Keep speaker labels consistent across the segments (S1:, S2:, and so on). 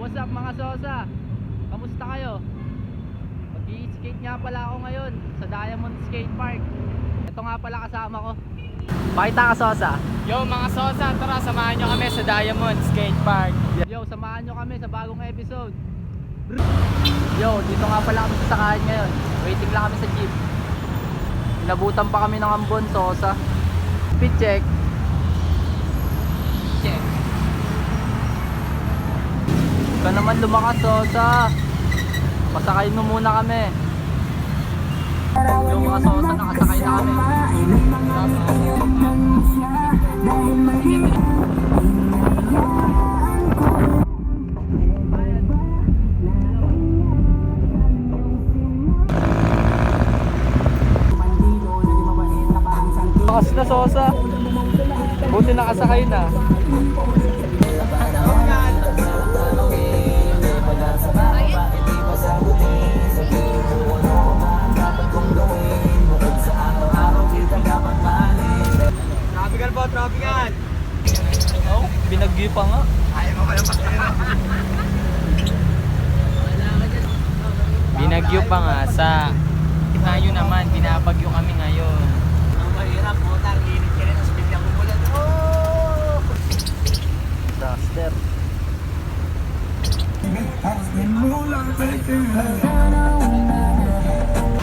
S1: What's up mga Sosa? Kamusta kayo? Mag-i-skate nga pala ako ngayon sa Diamond Skate Park. Ito nga pala kasama ko. Pakita ka Sosa.
S2: Yo mga Sosa, tara samahan nyo kami sa Diamond Skate Park.
S1: Yo, samahan nyo kami sa bagong episode. Yo, dito nga pala kami sa sakayan ngayon. Waiting lang kami sa jeep. Inabutan pa kami ng Ambon, Sosa. Speed check.
S2: Check.
S1: Ka naman lumakas, Sosa. Pasakay mo muna kami. Yung mga Sosa, nakasakay na kami. Lakas na, Sosa. Buti nakasakay na.
S2: Tropical po, tropical.
S1: Oh, binagyo pa nga.
S2: Ayaw mo kayo Binagyo pa nga sa tayo naman, binabagyo kami ngayon. Ang mahirap po, tarlinig ka rin, tapos biglang umulan. Oh!
S1: Duster.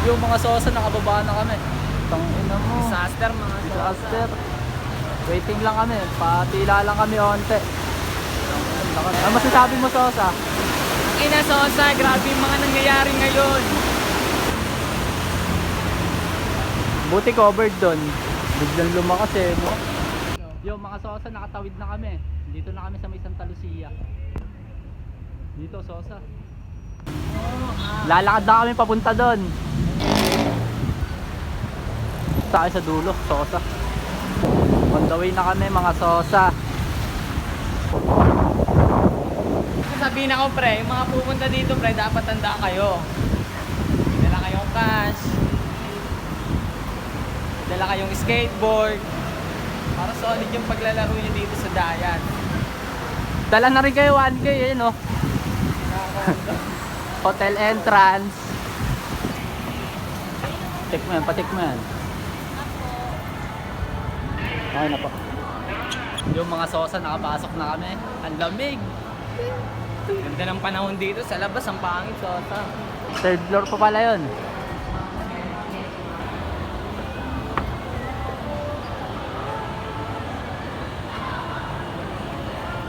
S1: Yung mga Sosa, nakababa na kami. Tangina mo.
S2: Disaster mga
S1: Disaster. Waiting lang kami. Patila lang kami onte. Ano masasabi mo, Sosa?
S2: Ina Sosa, grabe yung mga nangyayari ngayon.
S1: Buti covered doon. Biglang lumakas eh, no? Yung mga Sosa, nakatawid na kami. Dito na kami sa may Santa Lucia. Dito, Sosa. Lalakad na kami papunta doon. Tayo sa dulo, Sosa. On the way na kami, mga Sosa.
S2: Sabihin ako pre, yung mga pupunta dito pre, dapat tanda kayo. Dala kayong cash. Dala kayong skateboard. Para solid yung paglalaro nyo dito sa Dayan.
S1: Dala na rin kayo 1K, eh, no? Hotel entrance. Check mo yan, patik mo yan. Okay na po. Yung mga Sosa, nakapasok na kami. Ang lamig.
S2: Ganda ng panahon dito, sa labas ang pangit Sosa.
S1: Third floor pa pala yun.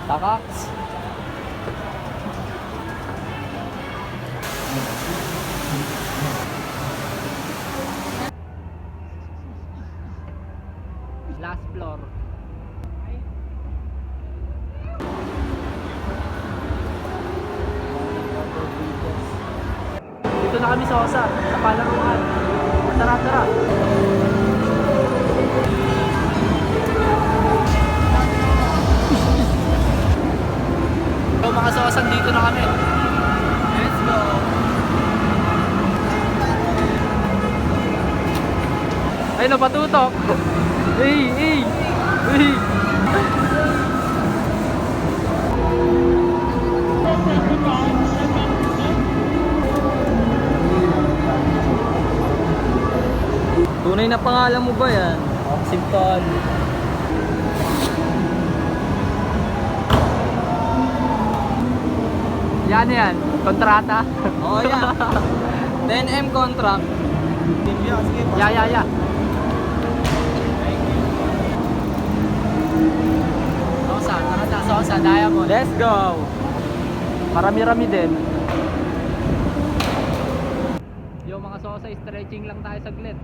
S1: Takaks. Last floor. Dito na kami Sosa, sa palaruan. Tara, tara. So mga Sosa, dito na kami.
S2: Let's go!
S1: Ay, napatutok. Hey, hey. Hey.
S2: Tunay na pangalan mo ba yan?
S1: Oxington. Yan. Kontrata.
S2: Oh yeah. 10M contract.
S1: Ya. Sosa, tara na Sosa, Diamond.
S2: Let's go!
S1: Marami-rami din. Yung mga Sosa, stretching lang tayo saglit.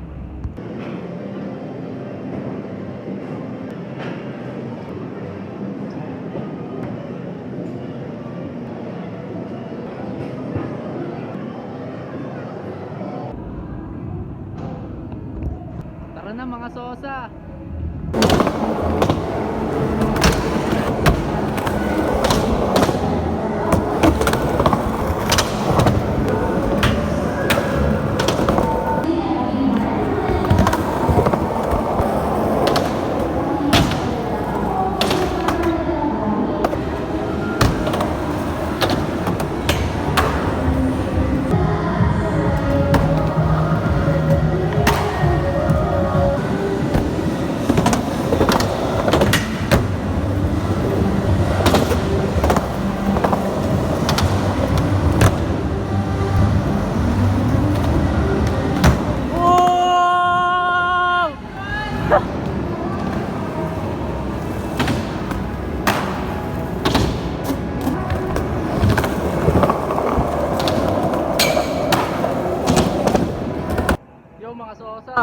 S1: Tara na mga Sosa.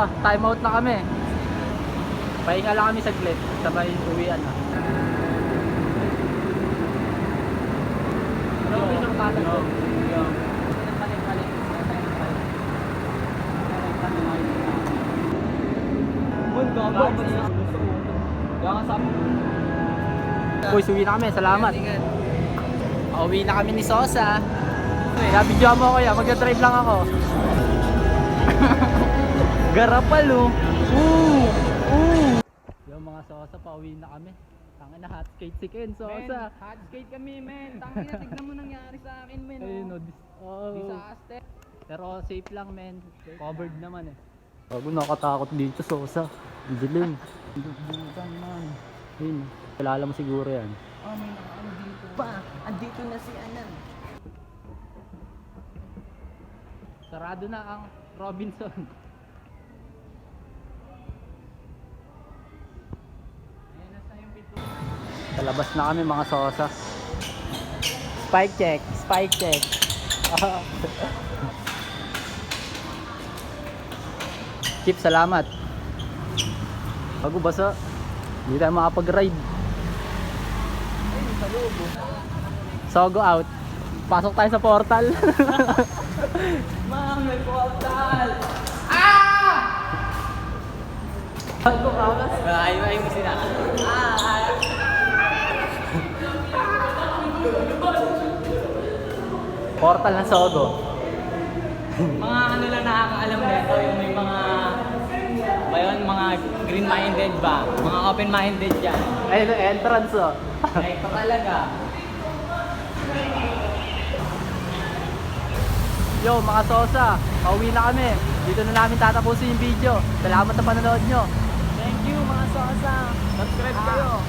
S1: Sosa, time out na kami. Pahinga lang kami saglit, sabay uwian na. Robin ang tatag. Uy, suwi na kami, salamat. Uwi na kami ni Sosa. Nabidyo mo ako yan, magdadrive lang ako. Garapal oh. Yung mga Sosa, pauwi na kami. Tangin na hot skate si Ken, Sosa.
S2: Hot skate kami, men. Tangin na, tignan mo nangyari sa akin, men.
S1: Ayun oh,
S2: Disaster.
S1: pero safe lang men, covered naman eh. Bago nakatakot dito Sosa, ang dilim. Bukan man. Ayun, kilala mo siguro yan.
S2: Oh, may nakaano dito. Pa, andito na si Anan.
S1: Sarado na ang Robinson.
S2: Ayan na sa yung pito.
S1: Palabas na kami mga Sosa. Spike check, spike check. Chip, salamat. Bago basa, hindi tayo makapag-ride. So go out. Pasok tayo sa portal.
S2: Ma'am, may portal!
S1: Bago kawas.
S2: Ayaw mo sila.
S1: Portal ng Sogo.
S2: Mga ano lang nakakaalam nito, yung may mga mga green-minded ba? Mga open-minded yan.
S1: Ayun ang entrance oh.
S2: Ay, ito talaga.
S1: Yo mga Sosa, pauwi na kami. Dito na namin tatapusin yung video. Salamat sa panonood nyo.
S2: Thank you mga Sosa. Subscribe kayo.